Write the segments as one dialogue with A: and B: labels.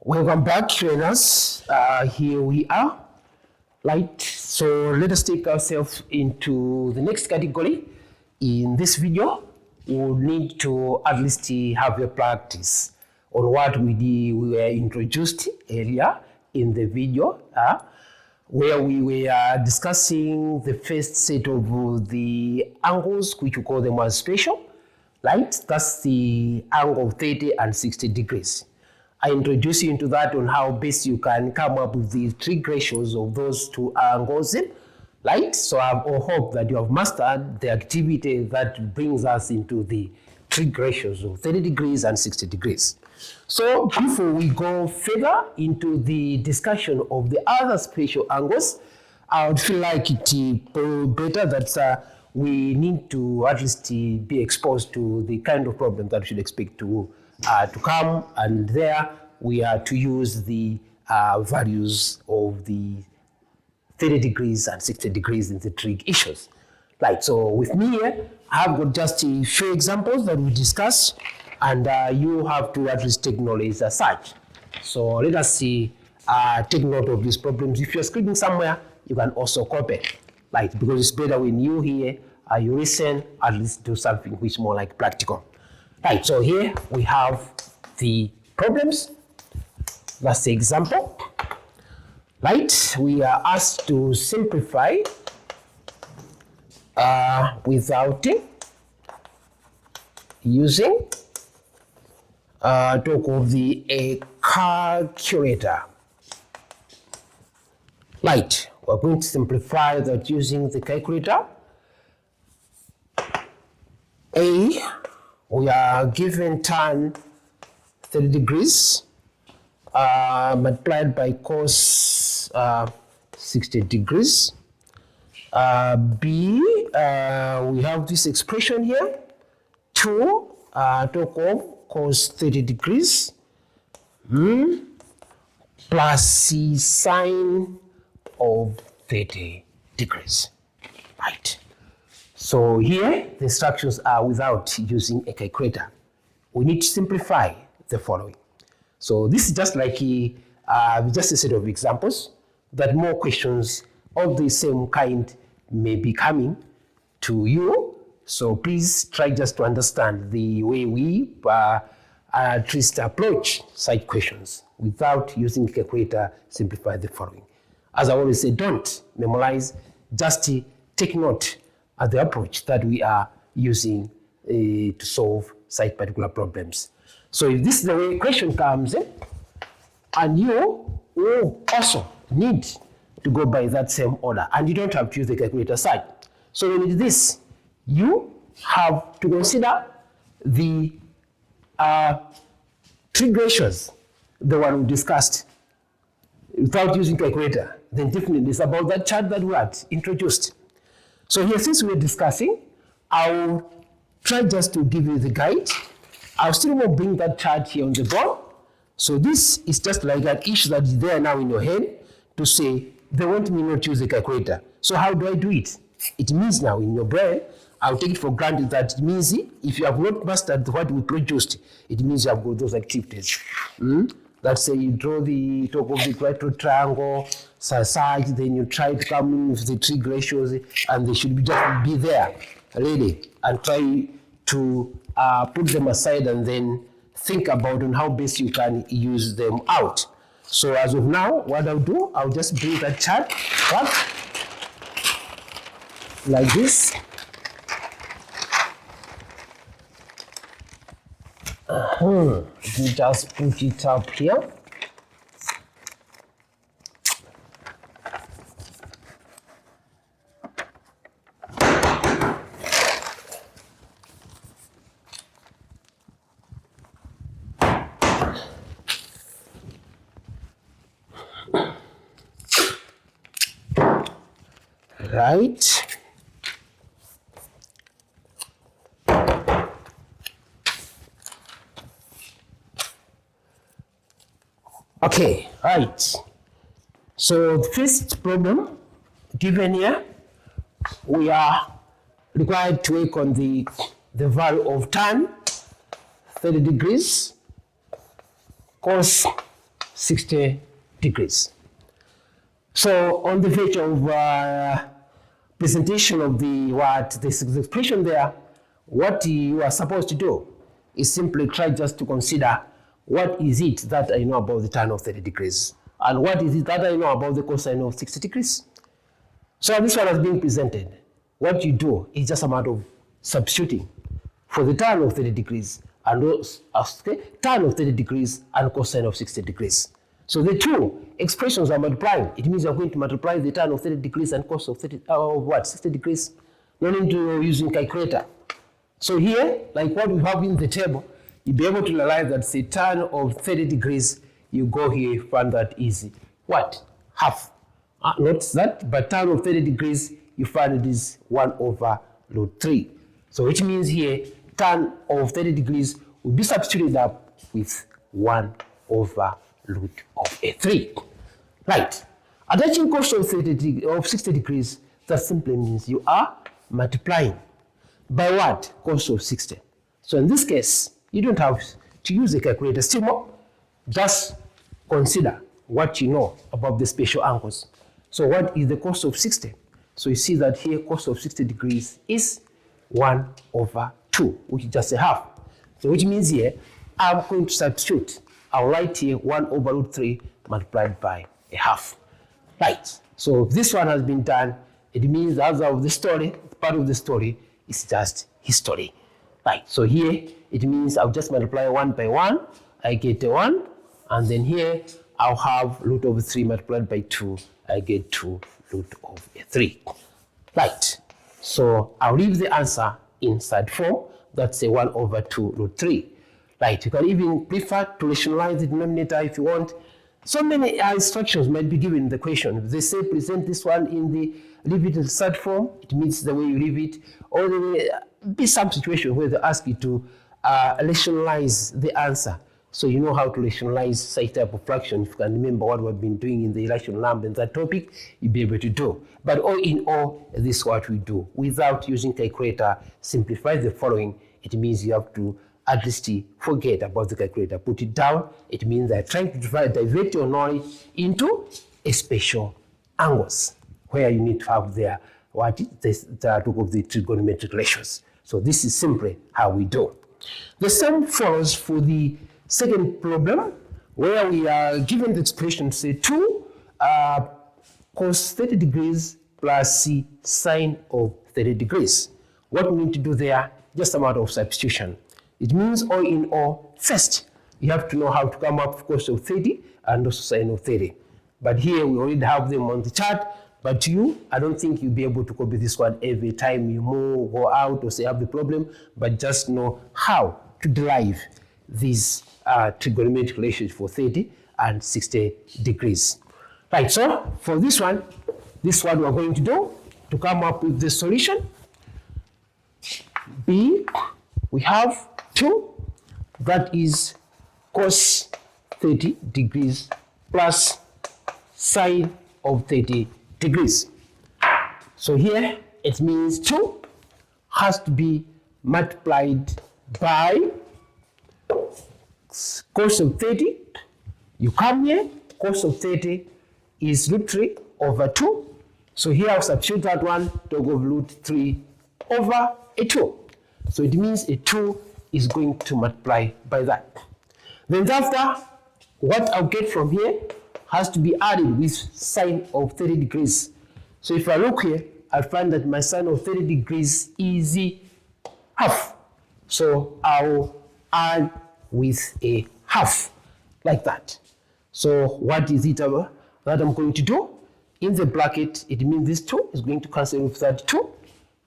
A: Welcome back, trainers. Here we are. Right, so let us take ourselves into the next category. In this video, we'll need to at least have a practice on what we were introduced earlier in the video, where we were discussing the first set of the angles, which we call them as special, right? That's the angle of 30 and 60 degrees. I introduce you into that on how best you can come up with the trig ratios of those two angles, right? So I hope that you have mastered the activity that brings us into the trig ratios of 30 degrees and 60 degrees. So before we go further into the discussion of the other special angles, I would feel like it better that we need to at least be exposed to the kind of problem that we should expect to come, and there we are to use the values of the 30 degrees and 60 degrees in the trig issues. Right, so with me here, I have got just a few examples that we discuss, and you have to at least take knowledge as such. So let us see, take note of these problems. If you're scribbling somewhere, you can also copy, right? Because it's better when you hear, you listen, at least do something which is more like practical. Right, so here we have the problems. That's the example. Right, we are asked to simplify without using talk of a calculator. Right, we're going to simplify that using the calculator. We are given tan 30 degrees multiplied by cos 60 degrees. B, we have this expression here, 2 talk of cos 30 degrees plus C sine of 30 degrees. Right. So here, the instructions are without using a calculator. We need to simplify the following. So this is just like just a set of examples that more questions of the same kind may be coming to you. So please try just to understand the way we at least approach such questions without using a calculator. Simplify the following. As I always say, don't memorize, just take note at the approach that we are using to solve such particular problems. So if this is the way question comes in, and you will also need to go by that same order, and you don't have to use the calculator side. So when it is this, you have to consider the trig ratios, the one we discussed, without using calculator. Then definitely it's about that chart that we had introduced. So here, since we're discussing, I'll try just to give you the guide. I'll still want to bring that chart here on the board. So this is just like an issue that is there now in your head to say, they want me not to use a calculator. So how do I do it? It means now in your brain, I'll take it for granted that it means if you have not mastered what we produced, it means you have got those activities. Let's say you draw the top of the equilateral triangle, such, then you try to come in with the trig ratios, and they should just be there, ready, and try to put them aside and then think about on how best you can use them out. So as of now, what I'll do, I'll just bring that chart up like this. Let me just put it up here. Right. Okay, right. So the first problem given here, we are required to work on the value of tan 30 degrees, cos 60 degrees. So on the verge of presentation of this expression there, what you are supposed to do is simply try just to consider what is it that I know about the tan of 30 degrees and what is it that I know about the cosine of 60 degrees. So this one has been presented. What you do is just a matter of substituting for the tan of 30 degrees and tan of 30 degrees and cosine of 60 degrees. So the two expressions are multiplying. It means you're going to multiply the tan of 30 degrees and cos of 60 degrees. No need to using calculator. So here, like what we have in the table, you'll be able to realize that the tan of 30 degrees, you go here, you find that easy. What? Half. Not that, but tan of 30 degrees, you find it is 1/√3. So which means here, tan of 30 degrees will be substituted up with 1/√3. Right. Attaching cos of 60 degrees, that simply means you are multiplying by what? Cos of 60. So in this case, you don't have to use a calculator. Still more, just consider what you know about the special angles. So what is the cos of 60? So you see that here cos of 60 degrees is 1/2, which is just a half. So which means here, I'm going to substitute. I'll write here 1/√3 multiplied by a half. Right. So this one has been done. It means as of the story, part of the story is just history. Right. So here it means I'll just multiply 1 by 1. I get a 1. And then here I'll have √3 multiplied by 2. I get 2√3. Right. So I'll leave the answer inside form. That's a 1/2√3. Right. You can even prefer to rationalize the denominator if you want. So many instructions might be given in the question. If they say present this one in the leave it in third form, it means the way you leave it. Or there may be some situation where they ask you to rationalize the answer. So you know how to rationalize such type of fraction. If you can remember what we've been doing in the irrational number in that topic, you'll be able to do. But all in all, this is what we do. Without using calculator, simplify the following. It means you have to at least forget about the calculator. Put it down. It means they're trying to divert your knowledge into a special angles, where you need to have their talk of the trigonometric ratios. So this is simply how we do. The same follows for the second problem, where we are given the expression, say 2 cos 30 degrees plus sine of 30 degrees. What we need to do there, just a matter of substitution. It means all in all, first, you have to know how to come up with cos of 30 and also sine of 30. But here we already have them on the chart. But I don't think you'll be able to copy this one every time you move, go out, or say have the problem. But just know how to derive these trigonometric ratios for 30 and 60 degrees. Right, so for this one we're going to do to come up with the solution. B, we have 2, that is cos 30 degrees plus sine of 30 degrees. So here it means 2 has to be multiplied by cos of 30. You come here, cos of 30 is √3/2. So here I'll substitute that one to go √3/2. So it means a 2 is going to multiply by that. Then after, what I'll get from here has to be added with sine of 30 degrees. So if I look here, I find that my sine of 30 degrees is half. So I'll add with a half, like that. So what is it that I'm going to do? In the bracket, it means this 2 is going to cancel with that 2.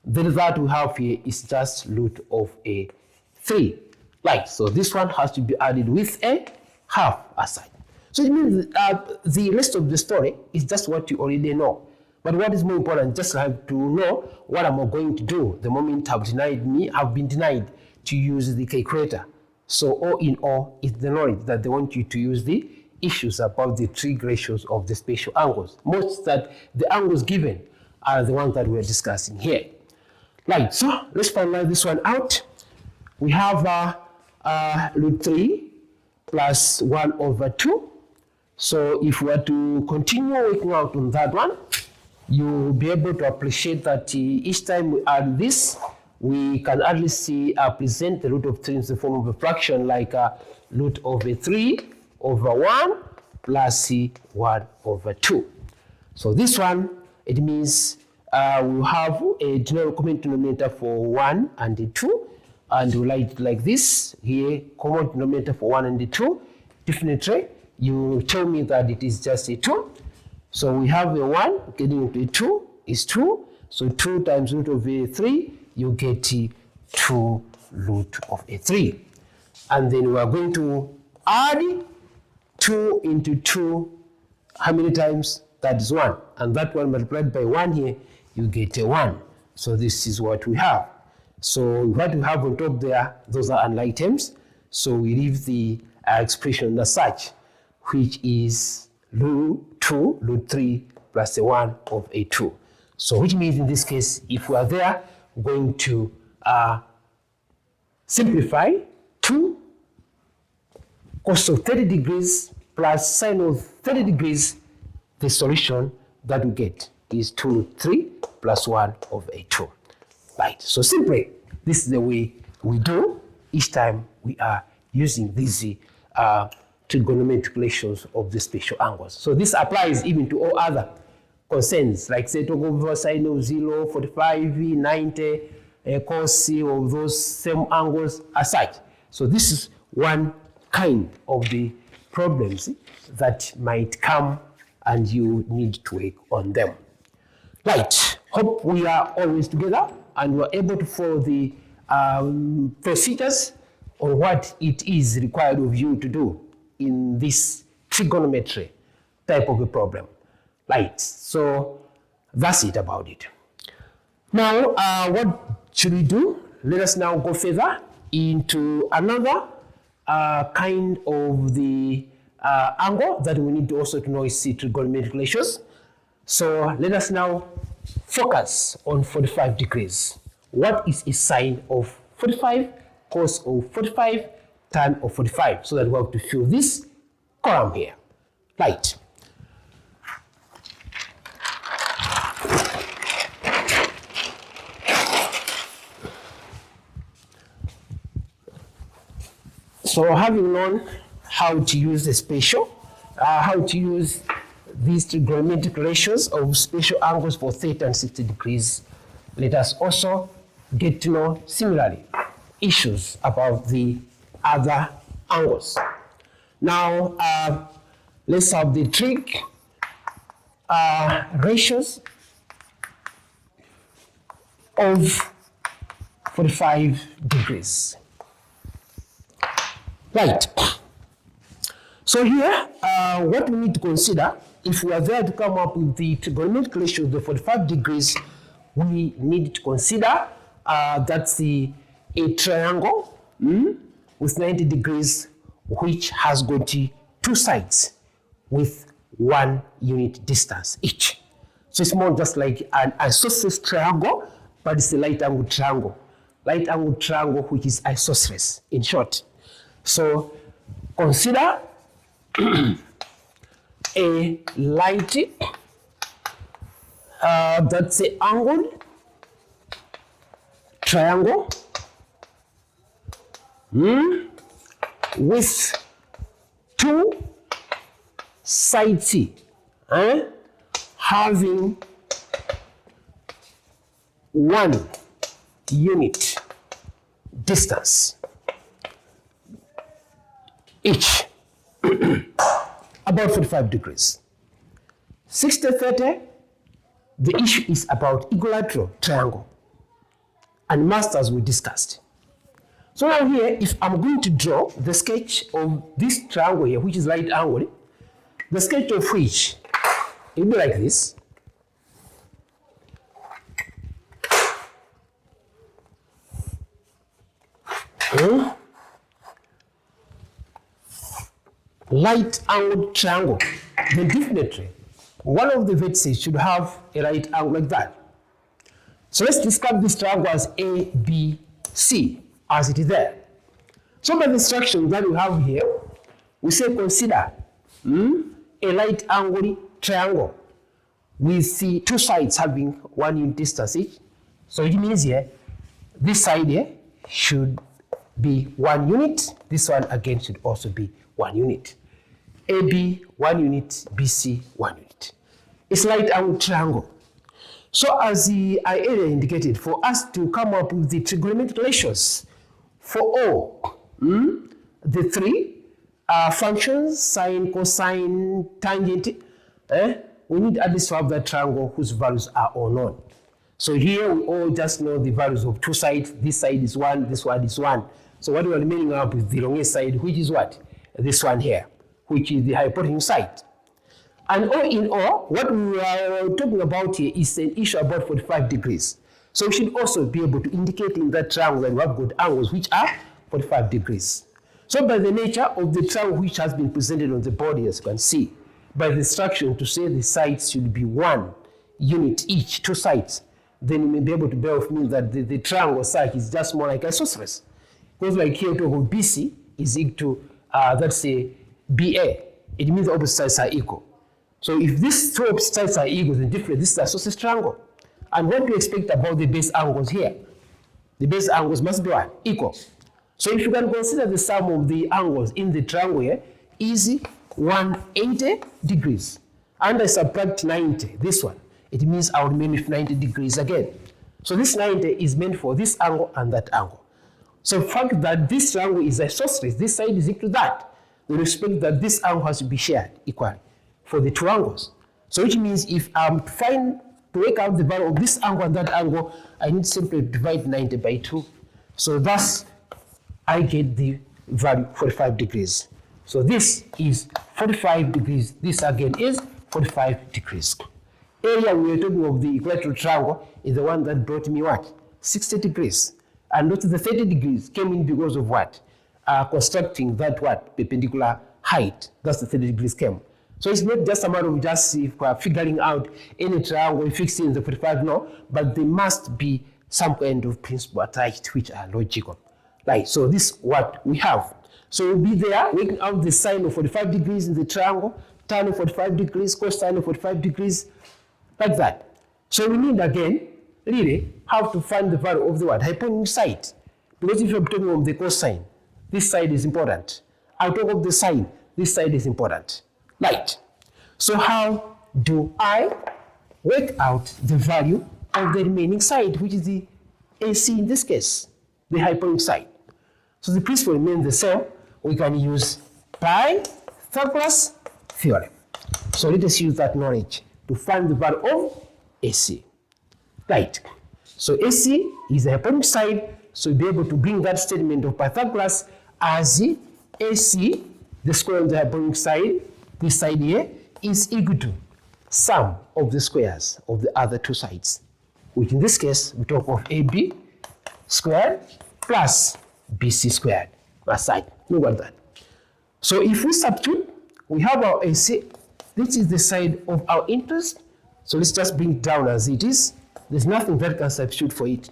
A: The result we have here is just √3. Right, so this one has to be added with a half aside. So it means the rest of the story is just what you already know. But what is more important, just have to know what I'm going to do the moment I've been denied to use the calculator. So all in all, it's the knowledge that they want you to use the issues about the trig ratios of the special angles. Most that the angles given are the ones that we're discussing here. Right, so let's finalize this one out. We have √3 plus 1/2. So if we are to continue working out on that one, you'll be able to appreciate that each time we add this, we can at least present the root of 3 in the form of a fraction, like root over 3 over 1 plus 1 over 2. So this one, it means we'll have a common denominator for 1 and 2, and we'll write it like this here, common denominator for 1 and 2. Definitely, you tell me that it is just a 2. So we have a 1 getting into a 2 is 2. So 2 times root of a 3, you get 2 root of a 3. And then we are going to add 2 into 2. How many times? That is 1. And that one multiplied by 1 here, you get a 1. So this is what we have. So what we have on top there, those are unlike terms. So we leave the expression as such, which is root 2, root 3 plus a 1 of a 2. So which means in this case, if we are there, we're going to simplify 2 cos of 30 degrees plus sine of 30 degrees. The solution that we get is 2 root 3 plus 1 of a 2. Right, so simply, this is the way we do each time we are using these trigonometric ratios of the special angles. So this applies even to all other concerns, like say talk over sine of 0, 45, 90, cos of those same angles as such. So this is one kind of the problems that might come and you need to work on them. Right, hope we are always together and we're able to follow the procedures on what it is required of you to do in this trigonometry type of a problem. Right, so that's it about it. Now, what should we do? Let us now go further into another kind of the angle that we need to also to know is trigonometric ratios. So let us now focus on 45 degrees. What is a sine of 45, cos of 45, tan of 45? So that we have to fill this column here. Right. So having known how to use the special, how to use these trigonometric ratios of special angles for 30 and 60 degrees, let us also get to know similarly issues about the other angles. Now, let's have the trig ratios of 45 degrees. Right. So here, what we need to consider, if we are there to come up with the trigonometric ratio of the 45 degrees, we need to consider that's a triangle with 90 degrees, which has got 2 sides with 1 unit distance each. So it's more just like an isosceles triangle, but it's a right angle triangle. Right angle triangle, which is isosceles in short. So consider a light that's an angled triangle with 2 sides having 1 unit distance each, about 45 degrees. 60-30, the issue is about equilateral triangle, and masters we discussed. So now here, if I'm going to draw the sketch of this triangle here, which is right angle, the sketch of which it will be like this. Right angled triangle, then definitely one of the vertices should have a right angle like that. So let's describe this triangle as A, B, C, as it is there. So by the instruction that we have here, we say consider a right angle triangle with the two sides having 1 unit distance each. So it means here, this side here should be 1 unit. This one again should also be 1 unit. AB 1 unit, BC 1 unit. It's right angle triangle. So as I earlier indicated, for us to come up with the trigonometric ratios for all the three functions, sine, cosine, tangent, we need at least to have that triangle whose values are all known. So here we all just know the values of two sides. This side is 1, this one is 1. So what we are remaining up with the longest side, which is what? This one here, which is the hypotenuse side. And all in all, what we are talking about here is an issue about 45 degrees. So we should also be able to indicate in that triangle that we have good angles which are 45 degrees. So by the nature of the triangle which has been presented on the board, as you can see, by the instruction to say the sides should be 1 unit each, two sides, then you may be able to bear with me that the triangle side is just more like isosceles. Because like here we talk about BC is equal to, let's say, BA. It means the opposite sides are equal. So if these two opposite sides are equal, then definitely this is an isosceles triangle. And what do you expect about the base angles here? The base angles must be what? Equal. So if you can consider the sum of the angles in the triangle here is 180 degrees. And I subtract 90, this one, it means I will remain with 90 degrees again. So this 90 is meant for this angle and that angle. So the fact that this triangle is isosceles, this side is equal to that, we expect that this angle has to be shared equally for the two angles. So which means if I'm trying to work out the value of this angle and that angle, I need simply to divide 90 by 2. So thus, I get the value 45 degrees. So this is 45 degrees. This again is 45 degrees. Area we were talking of the equilateral triangle is the one that brought me what? 60 degrees. And notice the 30 degrees came in because of what? Constructing that what? Perpendicular height. That's the 30 degrees came. So it's not just a matter of just figuring out any triangle fixing the 45, no, but there must be some kind of principle attached which are logical. Right, so this is what we have. So we'll be there working out the sine of 45 degrees in the triangle, tan of 45 degrees, cosine of 45 degrees, like that. So we need again, really, how to find the value of the what? Hypotenuse side. Because if you're talking of the cosine, this side is important. I'll talk of the sine, this side is important. Right. So how do I work out the value of the remaining side, which is the AC in this case, the hypotenuse side? So the principle remains the same. We can use Pythagoras theorem. So let us use that knowledge to find the value of AC. Right. So AC is the hypotenuse side. So you'll be able to bring that statement of Pythagoras as AC, the square of the hypotenuse side, this side here, is equal to sum of the squares of the other two sides, which in this case we talk of AB squared plus BC squared per side. Look at that. So if we substitute, we have our AC. This is the side of our interest. So let's just bring it down as it is. There's nothing that can substitute for it.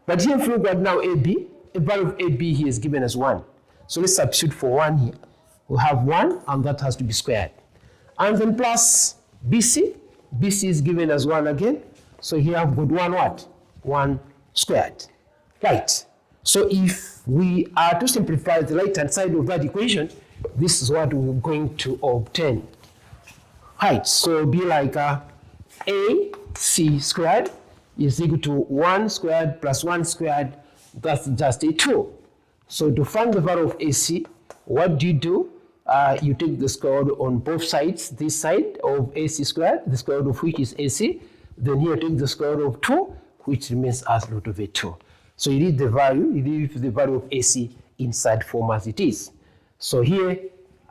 A: But here if we look at now AB, the value of AB here is given as 1. So let's substitute for 1 here. We have 1 and that has to be squared. And then plus BC. BC is given as 1 again. So here I've got 1 what? 1 squared. Right. So if we are to simplify the right hand side of that equation, this is what we're going to obtain. Right. So it'll be like AC squared is equal to 1 squared plus 1 squared. That's just a 2. So to find the value of AC, what do? You take the square root on both sides, this side of AC squared, the square root of which is AC. Then here take the square root of 2, which remains as root of a 2. So you leave the value of AC inside form as it is. So here,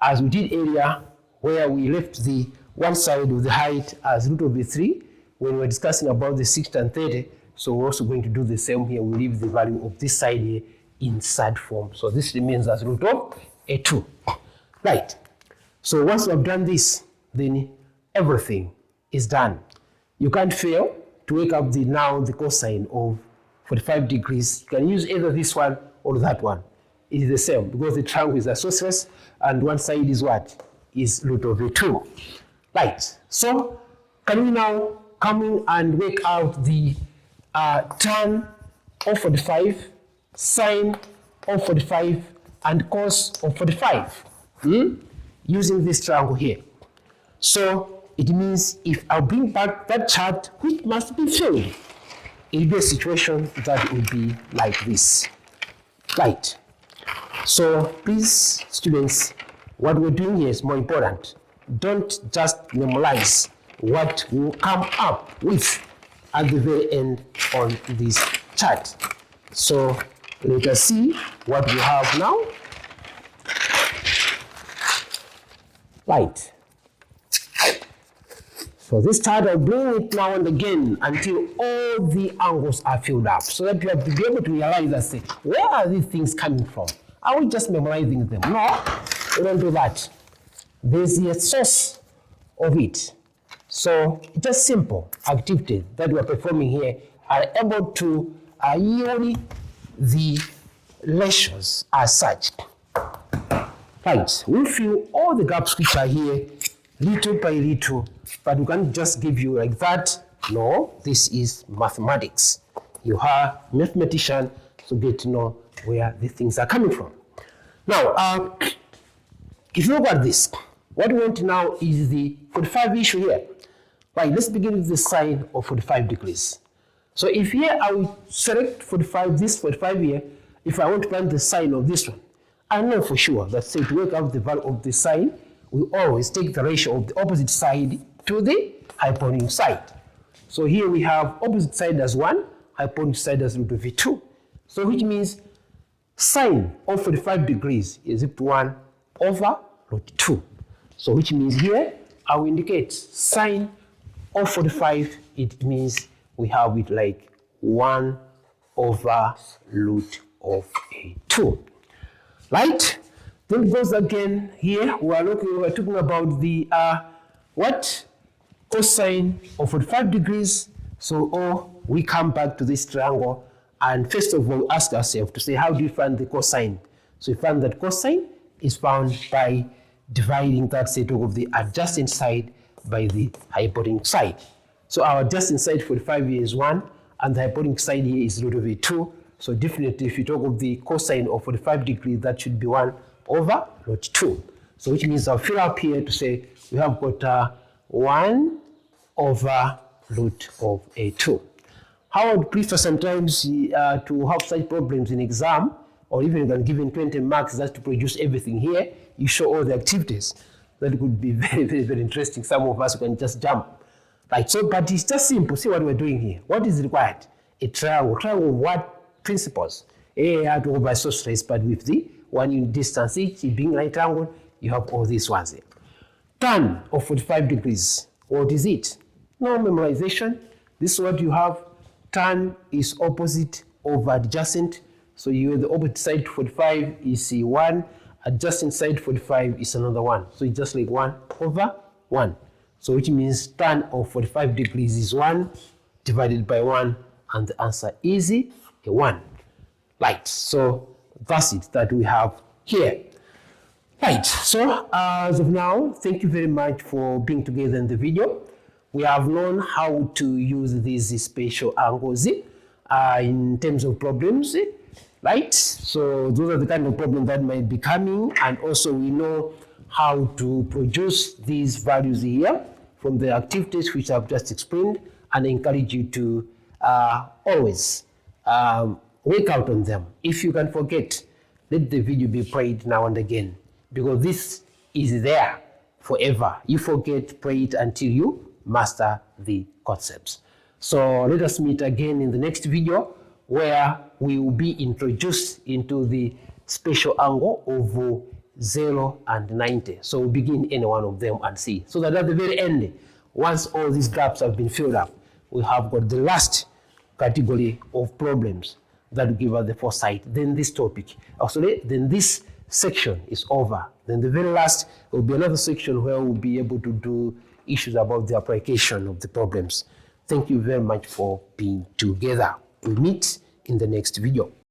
A: as we did earlier, where we left the one side of the height as root of a 3, when we were discussing about the 60 and 30, so we're also going to do the same here. We leave the value of this side here inside form. So this remains as root of a 2. Right. So once you have done this, then everything is done. You can't fail to work up the cosine of 45 degrees. You can use either this one or that one. It is the same because the triangle is isosceles and one side is what? is root over 2. Right, so can we now come in and work out the tan of 45, sine of 45, and cos of 45 using this triangle here. So it means if I bring back that chart, which must be filled, it will be a situation that will be like this. Right. So please, students, what we're doing here is more important. Don't just memorize what will come up with at the very end on this chart. So let us see what we have now. Right. So this chart, I'll bring it now and again until all the angles are filled up, so that you have to be able to realize and say, where are these things coming from? Are we just memorizing them? No, we don't do that. There's a source of it. So just simple activities that we're performing here are able to yield the ratios as such. Right, we'll fill all the gaps which are here little by little, but we can't just give you like that. No, this is mathematics. You are a mathematician, so get to know where the things are coming from. Now, if you look at this, what we want now is the 45 issue here. Right, let's begin with the sine of 45 degrees. So if here I will select 45, this 45 here, if I want to find the sine of this one, I know for sure that say to work out the value of the sine, we always take the ratio of the opposite side to the hypotenuse side. So here we have opposite side as 1, hypotenuse side as root over 2. So which means sine of 45 degrees is equal to 1 over root 2. So which means here I will indicate sine of 45, it means we have it like 1 over root of a 2. Right? Then it goes again here, we're talking about the what? Cosine of 45 degrees. So we come back to this triangle, and first of all ask ourselves to say, how do you find the cosine? So we find that cosine is found by dividing that set of the adjacent side by the hypotenuse side. So our adjacent side 45 here is 1, and the hypotenuse side here is root over 2. So definitely if you talk of the cosine of 45 degrees, that should be 1 over root 2. So which means I'll fill up here to say we have got 1 over root of a 2. How I would prefer sometimes to have such problems in exam, or even when given 20 marks just to produce everything here, you show all the activities. That could be very, very, very interesting. Some of us can just jump. Right, so, but it's just simple. See what we're doing here. What is required? A triangle. Triangle what principles? A had to go by source trace, but with the 1 unit distance each, being right angle, you have all these ones here. Tan of 45 degrees. What is it? No memorization. This is what you have. Tan is opposite over adjacent. So you have the opposite side 45 is 1, adjacent side 45 is another 1. So it's just like 1 over 1. So which means tan of 45 degrees is 1 divided by 1, and the answer is a 1. Right, so that's it that we have here. Right, so as of now, thank you very much for being together in the video. We have learned how to use these special angles in terms of problems, right? So those are the kind of problems that might be coming, and also we know how to produce these values here from the activities which I've just explained, and I encourage you to always work out on them. If you can forget, let the video be played now and again, because this is there forever. You forget, play it until you master the concepts. So let us meet again in the next video, where we will be introduced into the special angle of 0 and 90. So we'll begin any one of them and see. So that at the very end, once all these gaps have been filled up, we have got the last category of problems that will give us the foresight. Then this topic, actually, then this section is over. Then the very last will be another section where we'll be able to do issues about the application of the problems. Thank you very much for being together. We'll meet in the next video.